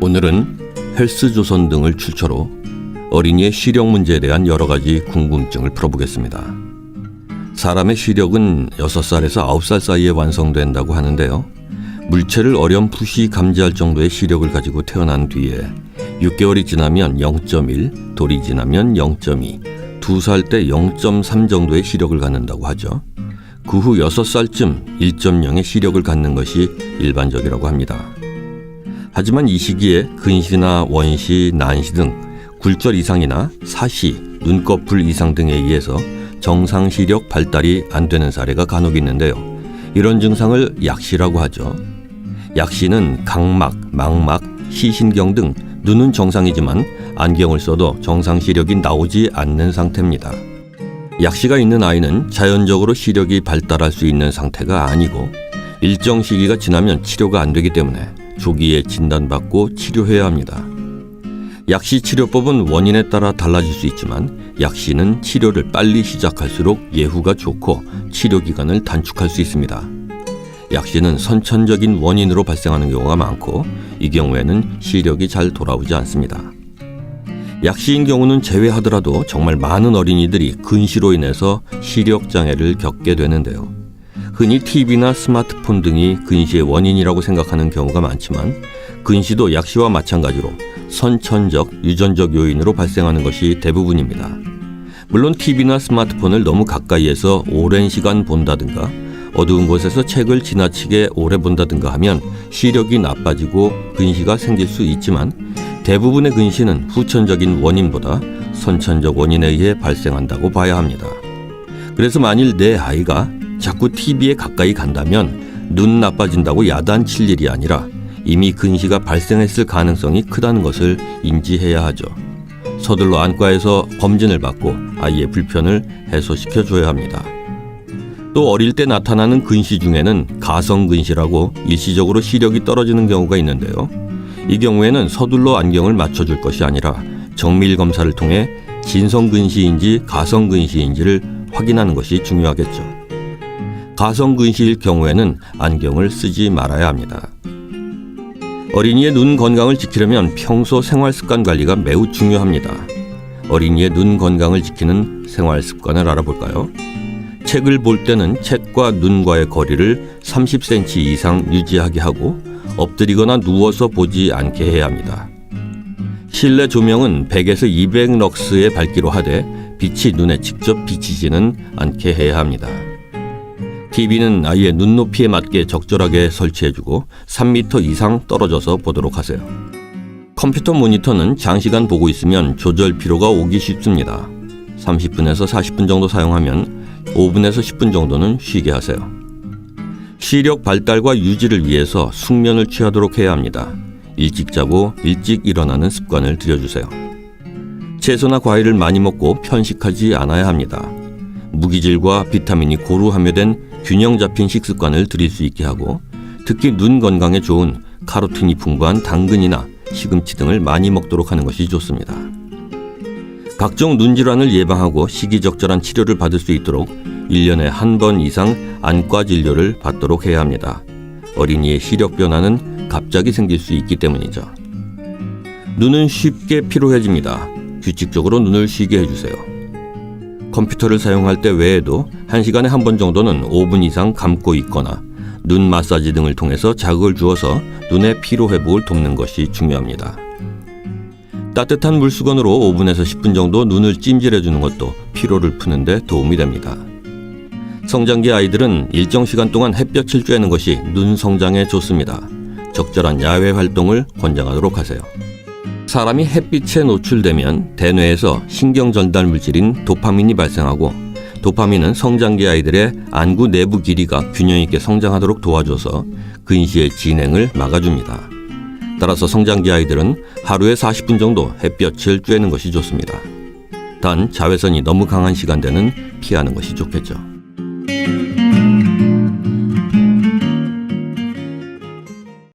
오늘은 헬스조선 등을 출처로 어린이의 시력 문제에 대한 여러 가지 궁금증을 풀어보겠습니다. 사람의 시력은 6살에서 9살 사이에 완성된다고 하는데요. 물체를 어렴풋이 감지할 정도의 시력을 가지고 태어난 뒤에 6개월이 지나면 0.1, 돌이 지나면 0.2, 2살 때 0.3 정도의 시력을 갖는다고 하죠. 그 후 6살쯤 1.0의 시력을 갖는 것이 일반적이라고 합니다. 하지만 이 시기에 근시나 원시, 난시 등 굴절 이상이나 사시, 눈꺼풀 이상 등에 의해서 정상 시력 발달이 안 되는 사례가 간혹 있는데요. 이런 증상을 약시라고 하죠. 약시는 각막, 망막, 시신경 등 눈은 정상이지만 안경을 써도 정상 시력이 나오지 않는 상태입니다. 약시가 있는 아이는 자연적으로 시력이 발달할 수 있는 상태가 아니고 일정 시기가 지나면 치료가 안 되기 때문에 조기에 진단받고 치료해야 합니다. 약시 치료법은 원인에 따라 달라질 수 있지만 약시는 치료를 빨리 시작할수록 예후가 좋고 치료 기간을 단축할 수 있습니다. 약시는 선천적인 원인으로 발생하는 경우가 많고 이 경우에는 시력이 잘 돌아오지 않습니다. 약시인 경우는 제외하더라도 정말 많은 어린이들이 근시로 인해서 시력 장애를 겪게 되는데요. 흔히 TV나 스마트폰 등이 근시의 원인이라고 생각하는 경우가 많지만 근시도 약시와 마찬가지로 선천적, 유전적 요인으로 발생하는 것이 대부분입니다. 물론 TV나 스마트폰을 너무 가까이에서 오랜 시간 본다든가 어두운 곳에서 책을 지나치게 오래 본다든가 하면 시력이 나빠지고 근시가 생길 수 있지만 대부분의 근시는 후천적인 원인보다 선천적 원인에 의해 발생한다고 봐야 합니다. 그래서 만일 내 아이가 자꾸 TV에 가까이 간다면 눈 나빠진다고 야단칠 일이 아니라 이미 근시가 발생했을 가능성이 크다는 것을 인지해야 하죠. 서둘러 안과에서 검진을 받고 아이의 불편을 해소시켜 줘야 합니다. 또 어릴 때 나타나는 근시 중에는 가성근시라고 일시적으로 시력이 떨어지는 경우가 있는데요. 이 경우에는 서둘러 안경을 맞춰줄 것이 아니라 정밀 검사를 통해 진성근시인지 가성근시인지를 확인하는 것이 중요하겠죠. 가성근시일 경우에는 안경을 쓰지 말아야 합니다. 어린이의 눈 건강을 지키려면 평소 생활습관 관리가 매우 중요합니다. 어린이의 눈 건강을 지키는 생활습관을 알아볼까요? 책을 볼 때는 책과 눈과의 거리를 30cm 이상 유지하게 하고 엎드리거나 누워서 보지 않게 해야 합니다. 실내 조명은 100에서 200럭스의 밝기로 하되 빛이 눈에 직접 비치지는 않게 해야 합니다. TV는 아이의 눈높이에 맞게 적절하게 설치해주고 3m 이상 떨어져서 보도록 하세요. 컴퓨터 모니터는 장시간 보고 있으면 조절 피로가 오기 쉽습니다. 30분에서 40분 정도 사용하면 5분에서 10분 정도는 쉬게 하세요. 시력 발달과 유지를 위해서 숙면을 취하도록 해야 합니다. 일찍 자고 일찍 일어나는 습관을 들여주세요. 채소나 과일을 많이 먹고 편식하지 않아야 합니다. 무기질과 비타민이 고루 함유된 균형 잡힌 식습관을 들일 수 있게 하고 특히 눈 건강에 좋은 카로틴이 풍부한 당근이나 시금치 등을 많이 먹도록 하는 것이 좋습니다. 각종 눈질환을 예방하고 시기적절한 치료를 받을 수 있도록 1년에 한 번 이상 안과 진료를 받도록 해야 합니다. 어린이의 시력 변화는 갑자기 생길 수 있기 때문이죠. 눈은 쉽게 피로해집니다. 규칙적으로 눈을 쉬게 해주세요. 컴퓨터를 사용할 때 외에도 1시간에 한 번 정도는 5분 이상 감고 있거나 눈 마사지 등을 통해서 자극을 주어서 눈의 피로 회복을 돕는 것이 중요합니다. 따뜻한 물수건으로 5분에서 10분 정도 눈을 찜질해주는 것도 피로를 푸는 데 도움이 됩니다. 성장기 아이들은 일정 시간 동안 햇볕을 쬐는 것이 눈 성장에 좋습니다. 적절한 야외 활동을 권장하도록 하세요. 사람이 햇빛에 노출되면 대뇌에서 신경 전달 물질인 도파민이 발생하고 도파민은 성장기 아이들의 안구 내부 길이가 균형 있게 성장하도록 도와줘서 근시의 진행을 막아줍니다. 따라서 성장기 아이들은 하루에 40분 정도 햇볕을 쬐는 것이 좋습니다. 단 자외선이 너무 강한 시간대는 피하는 것이 좋겠죠.